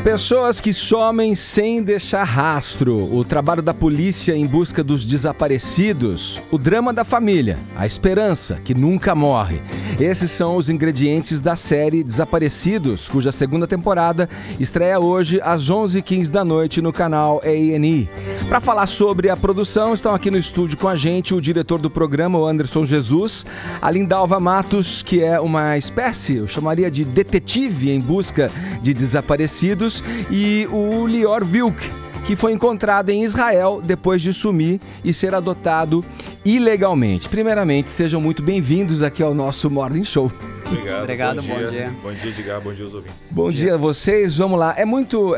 Pessoas que somem sem deixar rastro, o trabalho da polícia em busca dos desaparecidos, o drama da família, a esperança que nunca morre. Esses são os ingredientes da série Desaparecidos, cuja segunda temporada estreia hoje às 11h15 da noite no canal A&E. Para falar sobre a produção, estão aqui no estúdio com a gente o diretor do programa, o Anderson Jesus, a Lindalva Matos, que é uma espécie, eu chamaria de detetive em busca de desaparecidos, e o Lior Vilk, que foi encontrado em Israel depois de sumir e ser adotado ilegalmente. Primeiramente, sejam muito bem-vindos aqui ao nosso Morning Show. Obrigado, bom dia. Bom dia, Edgar, bom dia aos ouvintes. Bom dia a vocês, vamos lá. É muito...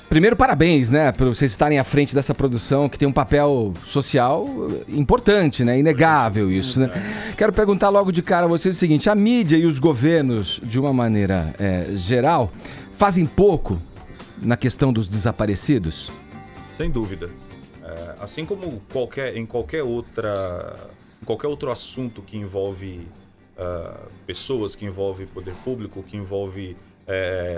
Primeiro, parabéns, né, por vocês estarem à frente dessa produção que tem um papel social importante, né, inegável isso, né. Quero perguntar logo de cara a vocês o seguinte: a mídia e os governos, de uma maneira geral, fazem pouco na questão dos desaparecidos? Sem dúvida. Assim como em qualquer outro assunto que envolve pessoas, que envolve poder público, que envolve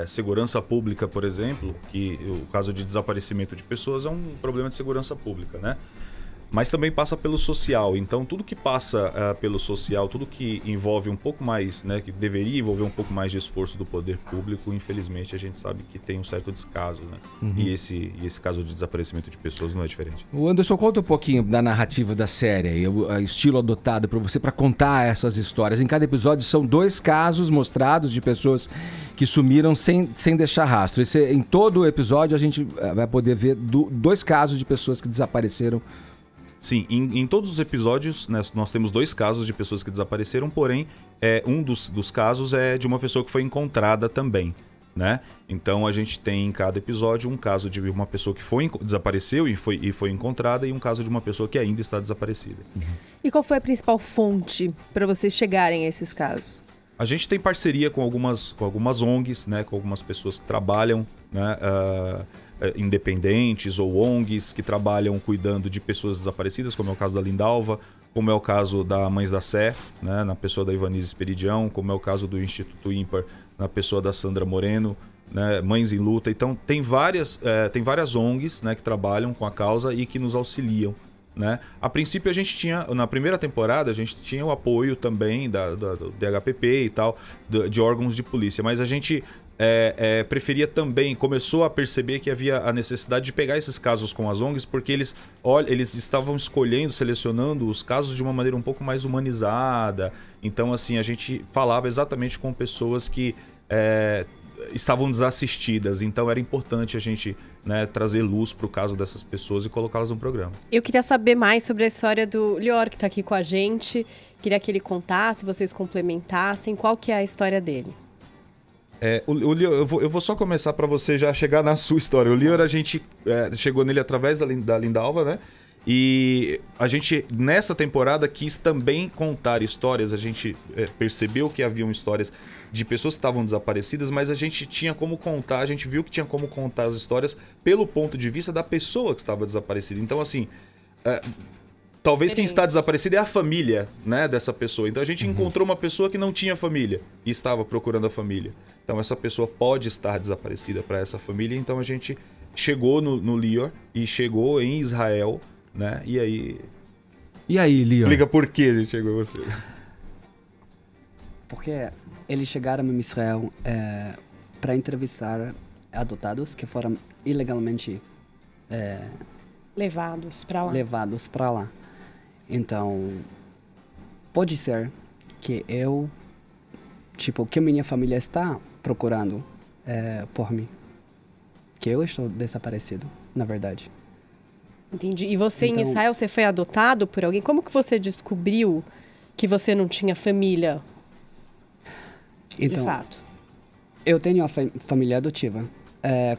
segurança pública, por exemplo, que o caso de desaparecimento de pessoas é um problema de segurança pública, né? Mas também passa pelo social. Então, tudo que passa pelo social, tudo que envolve um pouco mais, né, que deveria envolver um pouco mais de esforço do poder público, infelizmente a gente sabe que tem um certo descaso, né? Uhum. E esse caso de desaparecimento de pessoas não é diferente. O Anderson, conta um pouquinho da narrativa da série, o estilo adotado por você para contar essas histórias. Em cada episódio são 2 casos mostrados de pessoas que sumiram sem deixar rastro. Em todo o episódio a gente vai poder ver 2 casos de pessoas que desapareceram. Sim, em todos os episódios, né, nós temos 2 casos de pessoas que desapareceram, porém, um dos casos é de uma pessoa que foi encontrada também, né? Então, a gente tem em cada episódio um caso de uma pessoa que desapareceu e foi encontrada, e um caso de uma pessoa que ainda está desaparecida. Uhum. E qual foi a principal fonte para vocês chegarem a esses casos? A gente tem parceria com algumas ONGs, né, com algumas pessoas que trabalham, né, independentes ou ONGs que trabalham cuidando de pessoas desaparecidas, como é o caso da Lindalva, como é o caso da Mães da Sé, né, na pessoa da Ivanise Esperidião, como é o caso do Instituto Ímpar, na pessoa da Sandra Moreno, né, Mães em Luta. Então, tem várias ONGs, né, que trabalham com a causa e que nos auxiliam, né? A princípio a gente tinha, na primeira temporada, a gente tinha o apoio também do DHPP e tal, de órgãos de polícia, mas a gente preferia também, começou a perceber que havia a necessidade de pegar esses casos com as ONGs, porque eles estavam selecionando os casos de uma maneira um pouco mais humanizada. Então, assim, a gente falava exatamente com pessoas que estavam desassistidas, então era importante a gente, né, trazer luz para o caso dessas pessoas e colocá-las no programa. Eu queria saber mais sobre a história do Lior, que está aqui com a gente. Queria que ele contasse, vocês complementassem. Qual que é a história dele? O Lior, eu vou só começar para você já chegar na sua história. O Lior, a gente chegou nele através da Lindalva, né? E a gente, nessa temporada, quis também contar histórias. A gente percebeu que haviam histórias de pessoas que estavam desaparecidas, mas a gente tinha como contar, a gente viu que tinha como contar as histórias pelo ponto de vista da pessoa que estava desaparecida. Então, assim, talvez quem está desaparecido é a família, né, dessa pessoa. Então, a gente encontrou uma pessoa que não tinha família e estava procurando a família. Então, essa pessoa pode estar desaparecida para essa família. Então, a gente chegou no Lior e chegou em Israel, né? E aí, Lior? Explica por que a gente chegou a você. Porque eles chegaram em Israel para entrevistar adotados que foram ilegalmente levados para lá. Então, pode ser que que minha família está procurando por mim. Que eu estou desaparecido, na verdade. Entendi. E você, em Israel, você foi adotado por alguém? Como que você descobriu que você não tinha família, de fato? Eu tenho uma família adotiva.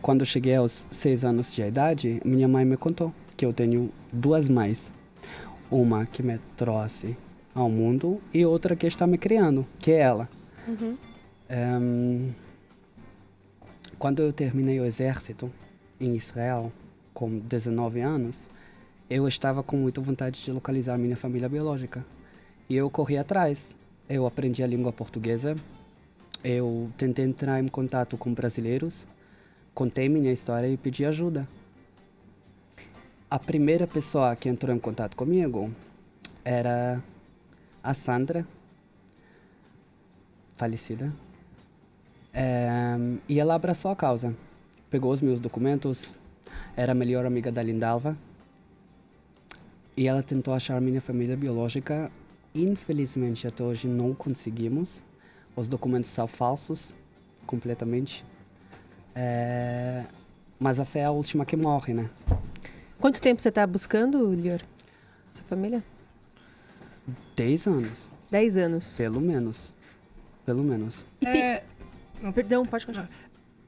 Quando eu cheguei aos 6 anos de idade, minha mãe me contou que eu tenho 2 mães. Uma que me trouxe ao mundo e outra que está me criando, que é ela. Quando eu terminei o exército em Israel, com 19 anos, eu estava com muita vontade de localizar minha família biológica. E eu corri atrás. Eu aprendi a língua portuguesa eu tentei entrar em contato com brasileiros, contei minha história e pedi ajuda. A primeira pessoa que entrou em contato comigo era a Sandra, falecida, e ela abraçou a causa. Pegou os meus documentos, era a melhor amiga da Lindalva, e ela tentou achar minha família biológica. Infelizmente, até hoje não conseguimos. Os documentos são falsos, completamente. Mas a fé é a última que morre, né? Quanto tempo você está buscando, Lior? Sua família? 10 anos. 10 anos. Pelo menos. Pelo menos. Perdão, pode continuar.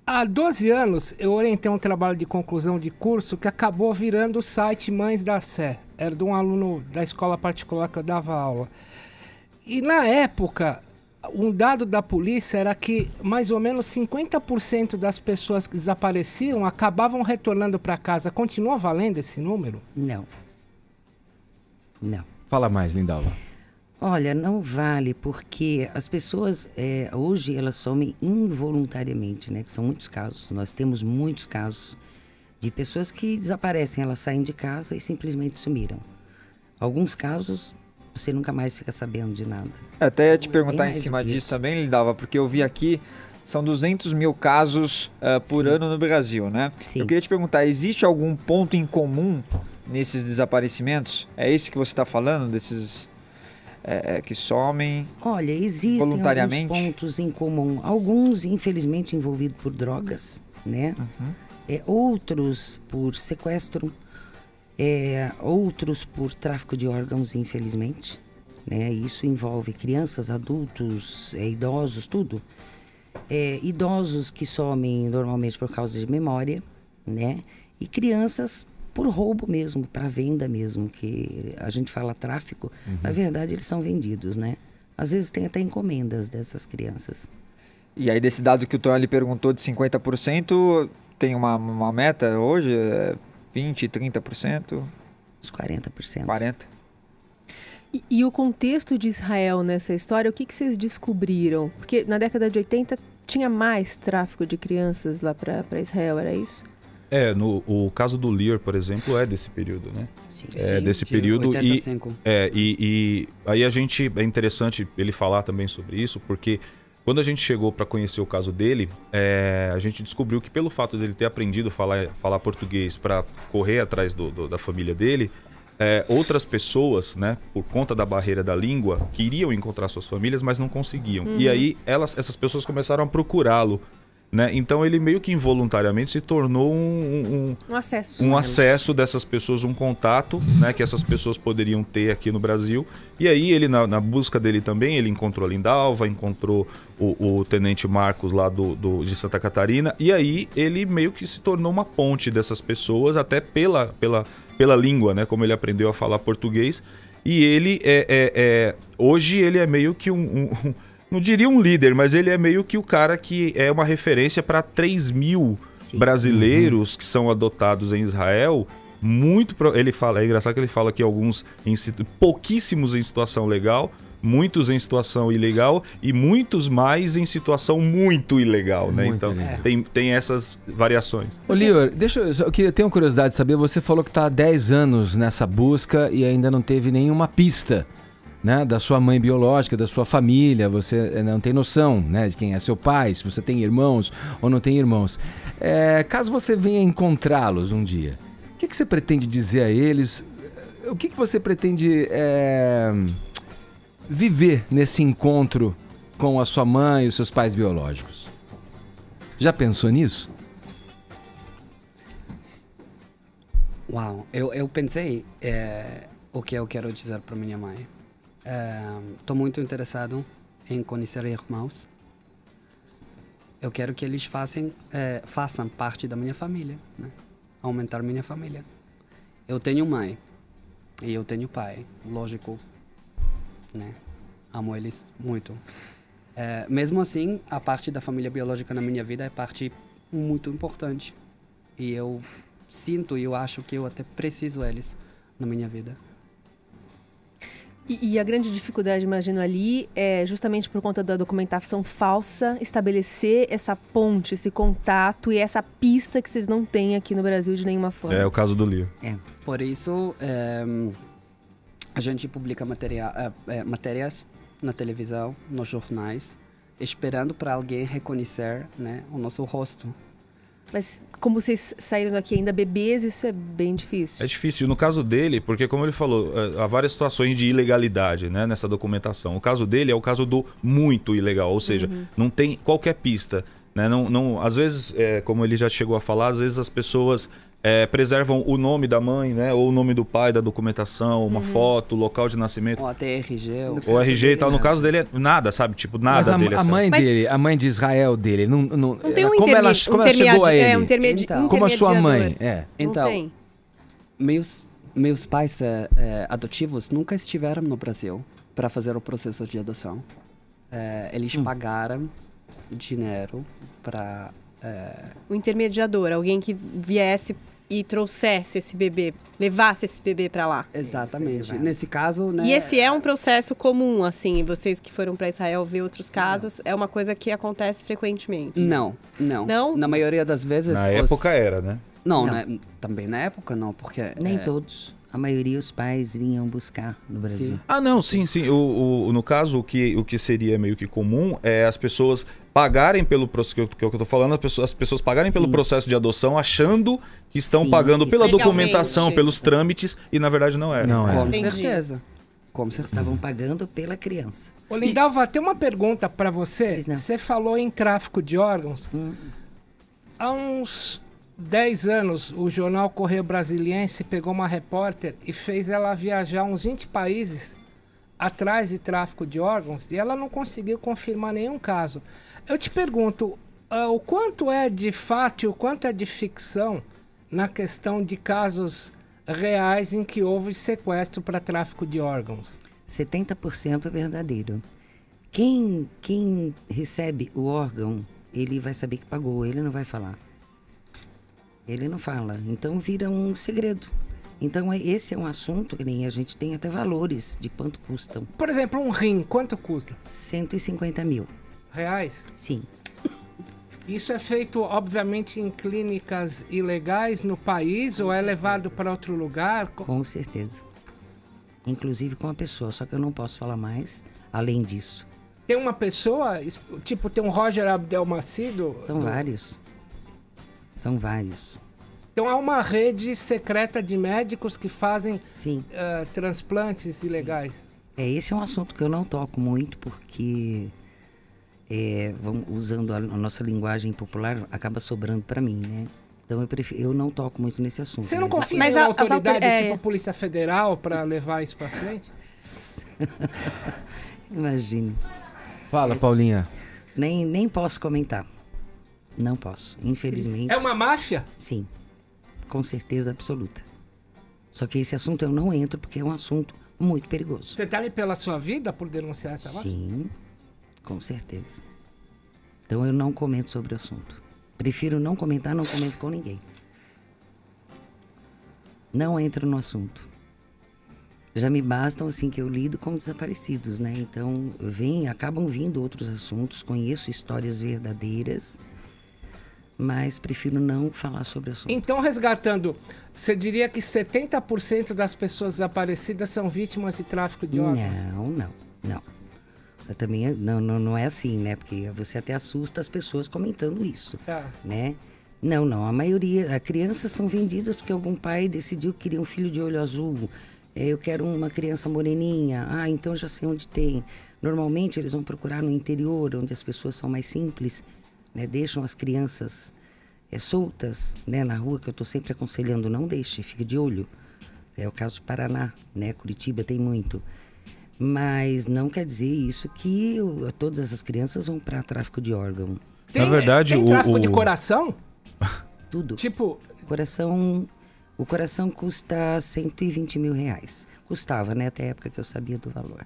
Há 12 anos, eu orientei um trabalho de conclusão de curso que acabou virando o site Mães da Sé. Era de um aluno da escola particular que eu dava aula. E na época, um dado da polícia era que mais ou menos 50% das pessoas que desapareciam acabavam retornando para casa. Continua valendo esse número? Não. Não. Fala mais, Lindalva. Olha, não vale, porque as pessoas, hoje, elas somem involuntariamente, né? Que são muitos casos. Nós temos muitos casos de pessoas que desaparecem, elas saem de casa e simplesmente sumiram. Alguns casos, você nunca mais fica sabendo de nada. Até ia te perguntar em cima disso também, Lindalva, porque eu vi aqui, são 200 mil casos por ano no Brasil, né? Sim. Eu queria te perguntar, existe algum ponto em comum nesses desaparecimentos? É esse que você está falando, desses que somem? Olha, existem voluntariamente? alguns pontos em comum. Alguns, infelizmente, envolvidos por drogas, né? Outros por sequestro, outros por tráfico de órgãos, infelizmente, né? Isso envolve crianças, adultos, idosos, tudo. Idosos que somem normalmente por causa de memória, né? E crianças por roubo mesmo, para venda mesmo, que a gente fala tráfico, na verdade eles são vendidos, né? Às vezes tem até encomendas dessas crianças. E aí desse dado que o Tom lhe perguntou de 50%, tem uma meta hoje? 20%, 30%? Uns 40%. 40%? E o contexto de Israel nessa história, o que vocês descobriram? Porque na década de 80 tinha mais tráfico de crianças lá para Israel, era isso? O caso do Lior, por exemplo, é desse período, né? Sim. Desse período. 85. E aí é interessante ele falar também sobre isso, porque quando a gente chegou para conhecer o caso dele, a gente descobriu que pelo fato dele ter aprendido a falar português para correr atrás da família dele, outras pessoas, né, por conta da barreira da língua, queriam encontrar suas famílias, mas não conseguiam. E aí essas pessoas começaram a procurá-lo. Né? Então ele meio que involuntariamente se tornou um acesso dessas pessoas, um contato, né, que essas pessoas poderiam ter aqui no Brasil. E aí ele, na busca dele também, ele encontrou a Lindalva, encontrou o Tenente Marcos lá de Santa Catarina. E aí ele meio que se tornou uma ponte dessas pessoas, até pela língua, né, como ele aprendeu a falar português. E ele hoje ele é meio que não diria um líder, mas ele é meio que o cara que é uma referência para 3 mil brasileiros que são adotados em Israel. Ele fala, é engraçado que ele fala que alguns, pouquíssimos em situação legal, muitos em situação ilegal e muitos mais em situação muito ilegal, né? Então tem essas variações. Ô Lior, eu tenho curiosidade de saber, você falou que está há 10 anos nessa busca e ainda não teve nenhuma pista, né, da sua mãe biológica, da sua família, você não tem noção, né, de quem é seu pai, se você tem irmãos ou não tem irmãos. Caso você venha encontrá-los um dia, o que você pretende dizer a eles? O que você pretende viver nesse encontro com a sua mãe e os seus pais biológicos? Já pensou nisso? Uau, eu pensei o que eu quero dizer para minha mãe. Estou muito interessado em conhecer irmãos. Eu quero que eles façam parte da minha família, né? Aumentar minha família. Eu tenho mãe e eu tenho pai, lógico, né? Amo eles muito. Mesmo assim, a parte da família biológica na minha vida é parte muito importante. E eu sinto e eu acho que eu até preciso deles na minha vida. E a grande dificuldade, imagino, ali é justamente por conta da documentação falsa, estabelecer essa ponte, esse contato e essa pista que vocês não têm aqui no Brasil de nenhuma forma. É o caso do Lio. Por isso, a gente publica matérias na televisão, nos jornais, esperando para alguém reconhecer, né, o nosso rosto. Mas como vocês saíram daqui ainda bebês, isso é bem difícil. É difícil. No caso dele, porque como ele falou, há várias situações de ilegalidade, né, nessa documentação. O caso dele é o caso do muito ilegal, ou seja, não tem qualquer pista. Né? Não, às vezes, como ele já chegou a falar, às vezes as pessoas preservam o nome da mãe, né, ou o nome do pai da documentação, uma foto, local de nascimento. Ou até RG. Ou RG e tal. No caso dele é nada, sabe? Tipo, nada Mas dele. a mãe dele, a mãe de Israel dele, não tem um como ela chegou a ele? Então. Como a sua mãe? Então, tem. meus pais adotivos nunca estiveram no Brasil para fazer o processo de adoção. Eles pagaram dinheiro para... O intermediador, alguém que viesse e trouxesse esse bebê, levasse esse bebê para lá. Exatamente. Nesse caso, né? E esse é um processo comum, assim, vocês que foram para Israel ver outros casos, é uma coisa que acontece frequentemente? Não. Na maioria das vezes... Na época era, né? Não. Também na época não, porque... Nem todos. A maioria os pais vinham buscar no Brasil. Sim. Ah, não, sim. No caso, o que seria meio que comum é as pessoas pagarem pelo processo, que é o que eu tô falando, as pessoas pagarem pelo processo de adoção achando que estão pagando pela documentação, pelos trâmites, e na verdade não era. Não é. Com certeza. Como vocês Estavam pagando pela criança. Ô, Lindalva, tem uma pergunta para você. Você falou em tráfico de órgãos. Há uns 10 anos, o jornal Correio Brasiliense pegou uma repórter e fez ela viajar uns 20 países atrás de tráfico de órgãos e ela não conseguiu confirmar nenhum caso. Eu te pergunto, o quanto é de fato e o quanto é de ficção na questão de casos reais em que houve sequestro para tráfico de órgãos? 70% é verdadeiro. Quem recebe o órgão, ele vai saber que pagou, ele não vai falar. Ele não fala, então vira um segredo. Então esse é um assunto que nem a gente tem até valores de quanto custam. Por exemplo, um rim, quanto custa? 150 mil. Reais? Sim. Isso é feito, obviamente, em clínicas ilegais no país ou é levado para outro lugar? Com certeza. Inclusive com a pessoa, só que eu não posso falar mais além disso. Tem uma pessoa, tipo, tem um Roger Abdelmacido? São vários. São vários. Então há uma rede secreta de médicos que fazem transplantes ilegais. Esse é um assunto que eu não toco muito porque, usando a nossa linguagem popular, acaba sobrando para mim, né? Então eu não toco muito nesse assunto. Você não confia em autoridade tipo a Polícia Federal para levar isso para frente? Imagine. Fala, Paulinha. Nem posso comentar. Não posso, infelizmente. É uma máfia? Sim, com certeza absoluta. Só que esse assunto eu não entro porque é um assunto muito perigoso. Você teme pela sua vida por denunciar essa máfia? Sim, com certeza. Então eu não comento sobre o assunto. Prefiro não comentar, não comento com ninguém. Não entro no assunto. Já me bastam assim que eu lido com desaparecidos, né? Então acabam vindo outros assuntos, conheço histórias verdadeiras, mas prefiro não falar sobre o assunto. Então, resgatando, você diria que 70% das pessoas desaparecidas são vítimas de tráfico de órgãos? Não. Eu também não é assim, né? Porque você até assusta as pessoas comentando isso, né? Não. A maioria, as crianças são vendidas porque algum pai decidiu que queria um filho de olho azul. Eu quero uma criança moreninha. Então já sei onde tem. Normalmente eles vão procurar no interior, onde as pessoas são mais simples, né? Deixam as crianças soltas, né? Na rua, que eu estou sempre aconselhando, não deixe, fique de olho. É o caso do Paraná, né? Curitiba tem muito. Mas não quer dizer isso que todas essas crianças vão para tráfico de órgão. Na verdade, tem tráfico de coração? Tudo. Tipo... O coração custa 120 mil reais. Custava, né? Até a época que eu sabia do valor.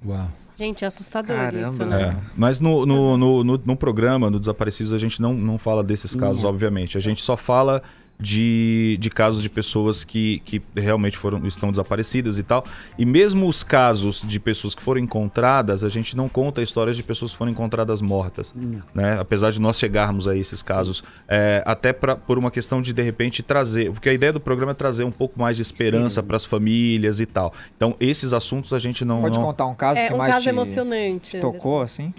Uau. Gente, é assustador. Caramba. Isso, né? Mas no programa, no Desaparecidos, a gente não fala desses casos, obviamente. A gente só fala de casos de pessoas que realmente estão desaparecidas e tal. E mesmo os casos de pessoas que foram encontradas, a gente não conta histórias de pessoas que foram encontradas mortas, né? Apesar de nós chegarmos a esses casos. Até por uma questão de repente, trazer... Porque a ideia do programa é trazer um pouco mais de esperança para as famílias e tal. Então, esses assuntos a gente não... Pode contar um caso que um mais caso emocionante. tocou, assim?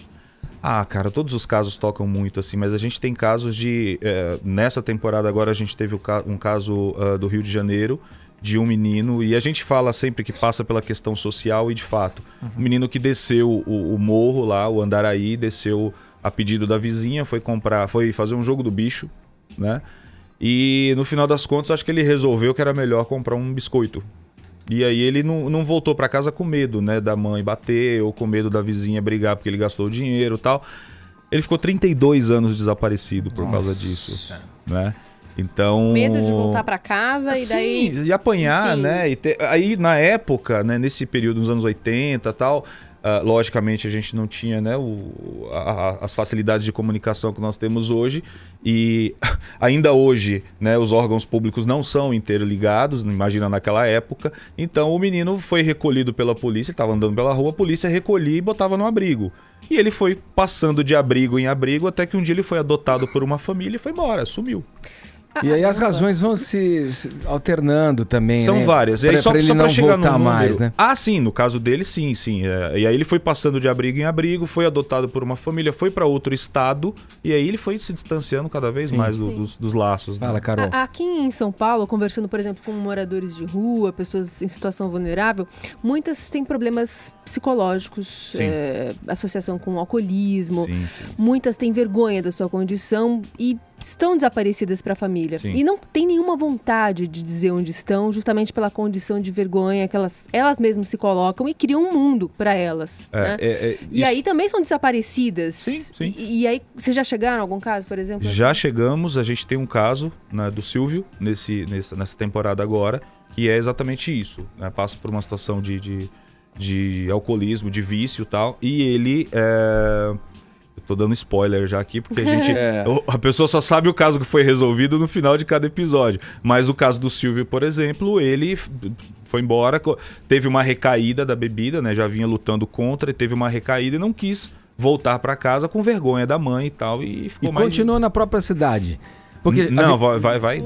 Ah, cara, todos os casos tocam muito, assim, mas a gente tem casos de... nessa temporada agora a gente teve um caso do Rio de Janeiro, de um menino, e a gente fala sempre que passa pela questão social e de fato. Um menino que desceu o morro lá, o Andaraí, desceu a pedido da vizinha, foi fazer um jogo do bicho, né? E no final das contas, acho que ele resolveu que era melhor comprar um biscoito. E aí ele não voltou para casa com medo, né, da mãe bater ou com medo da vizinha brigar porque ele gastou o dinheiro e tal. Ele ficou 32 anos desaparecido por causa disso, né? Então... Medo de voltar para casa e daí... Sim, e apanhar, enfim. né? Aí na época, né, nesse período dos anos 80 e tal... logicamente a gente não tinha, né, as facilidades de comunicação que nós temos hoje, e ainda hoje, né, os órgãos públicos não são interligados, imagina naquela época. Então o menino foi recolhido pela polícia, estava andando pela rua, a polícia recolhia e botava no abrigo. E ele foi passando de abrigo em abrigo até que um dia ele foi adotado por uma família e foi embora, sumiu. E aí as razões vão se alternando também, São né? várias. E aí Pra ele não chegar voltar no número... mais, né? Ah, sim, no caso dele, sim. E aí ele foi passando de abrigo em abrigo, foi adotado por uma família, foi para outro estado, e aí ele foi se distanciando cada vez mais dos laços. Fala, né? Carol. Aqui em São Paulo, conversando, por exemplo, com moradores de rua, pessoas em situação vulnerável, muitas têm problemas psicológicos, associação com alcoolismo, muitas têm vergonha da sua condição e estão desaparecidas para a família. Sim. E não tem nenhuma vontade de dizer onde estão, justamente pela condição de vergonha que elas mesmas se colocam e criam um mundo para elas. Né? E aí também são desaparecidas. Sim, sim. E aí, vocês já chegaram a algum caso, por exemplo? Já assim? chegamos, a gente tem um caso, né, do Silvio, nessa temporada agora, que é exatamente isso. Né? Passa por uma situação de alcoolismo, de vício e tal, e ele... Eu tô dando spoiler já aqui, porque a pessoa só sabe o caso que foi resolvido no final de cada episódio. Mas o caso do Silvio, por exemplo, ele foi embora, teve uma recaída da bebida, né? Já vinha lutando contra, e teve uma recaída e não quis voltar para casa com vergonha da mãe e tal. E ficou continuou na própria cidade. Porque não,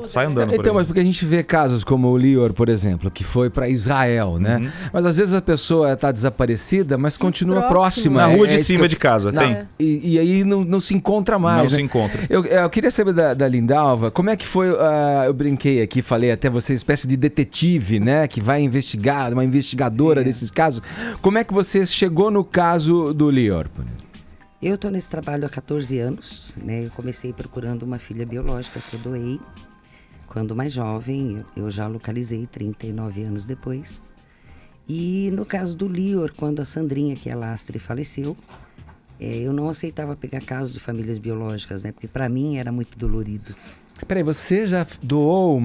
sai andando. Então, mas porque a gente vê casos como o Lior, por exemplo, que foi para Israel, né? Mas às vezes a pessoa está desaparecida, mas continua próxima. Na rua de cima de casa, tem. E aí não se encontra mais. Não se encontra. Eu queria saber da Lindalva, como é que foi, eu brinquei aqui, falei até você, espécie de detetive, né? Que vai investigar, uma investigadora desses casos. Como é que você chegou no caso do Lior? Eu estou nesse trabalho há 14 anos, né? Eu comecei procurando uma filha biológica que eu doei. Quando mais jovem, eu já localizei 39 anos depois. E no caso do Lior, quando a Sandrinha, que é lastre, faleceu, eu não aceitava pegar casos de famílias biológicas, né? Porque para mim era muito dolorido. Peraí, você já doou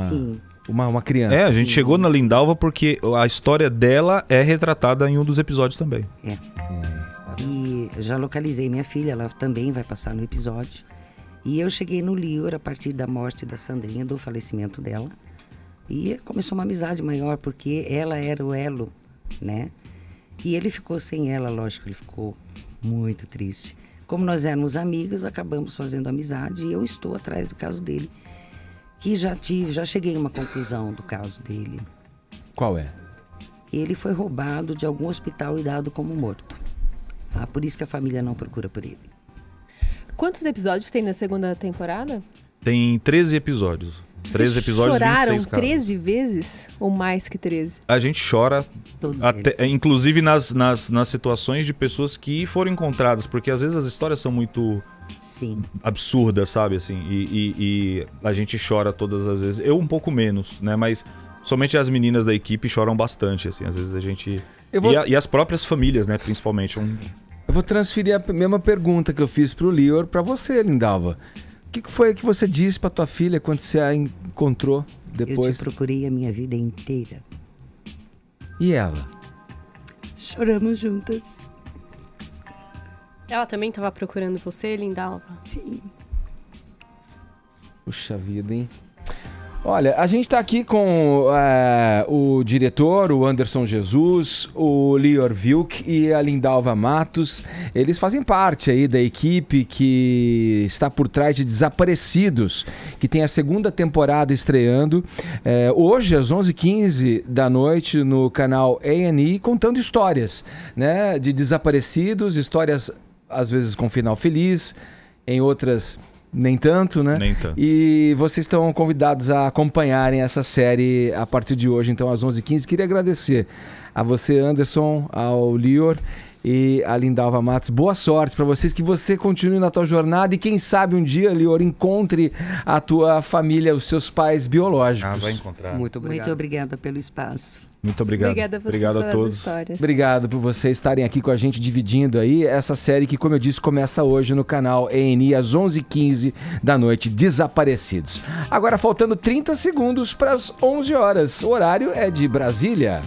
Sim. Uma criança? A gente chegou na Lindalva porque a história dela é retratada em um dos episódios também. E já localizei minha filha, ela também vai passar no episódio. E eu cheguei no Lior a partir da morte da Sandrinha, do falecimento dela. E começou uma amizade maior, porque ela era o elo, né? E ele ficou sem ela, lógico, ele ficou muito triste. Como nós éramos amigos, acabamos fazendo amizade e eu estou atrás do caso dele. Que já cheguei a uma conclusão do caso dele. Qual é? Ele foi roubado de algum hospital e dado como morto. Por isso que a família não procura por ele. Quantos episódios tem na segunda temporada? Tem 13 episódios. 13 episódios, choraram 26 casos. 13 vezes ou mais que 13? A gente chora, inclusive nas situações de pessoas que foram encontradas, porque às vezes as histórias são muito absurdas, sabe? Assim, e a gente chora todas as vezes. Eu um pouco menos, né? Mas somente as meninas da equipe choram bastante, assim. Às vezes a gente... E as próprias famílias, né? Principalmente. Eu vou transferir a mesma pergunta que eu fiz pro Lior para você, Lindalva. O que foi que você disse para tua filha quando você a encontrou depois? Eu te procurei a minha vida inteira. E ela? Choramos juntas. Ela também estava procurando você, Lindalva? Sim. Puxa vida, hein? Olha, a gente está aqui com o diretor, o Anderson Jesus, o Lior Wilk e a Lindalva Matos. Eles fazem parte aí da equipe que está por trás de Desaparecidos, que tem a segunda temporada estreando hoje às 11h15 da noite no canal A&E, contando histórias, né, de desaparecidos, histórias às vezes com final feliz, em outras nem tanto, né? Nem tanto. E vocês estão convidados a acompanharem essa série a partir de hoje, então às 11h15. Queria agradecer a você, Anderson, ao Lior e a Lindalva Matos. Boa sorte para vocês, que você continue na tua jornada e quem sabe um dia, Lior, encontre a tua família, os seus pais biológicos. Vai encontrar. Muito obrigado. Muito obrigada pelo espaço. Muito obrigado. Obrigada a vocês Obrigado a pelas todos. histórias. Obrigado por vocês estarem aqui com a gente, dividindo aí essa série que, como eu disse, começa hoje no canal A&E às 11h15 da noite, Desaparecidos. Agora faltando 30 segundos para as 11 horas. O horário é de Brasília.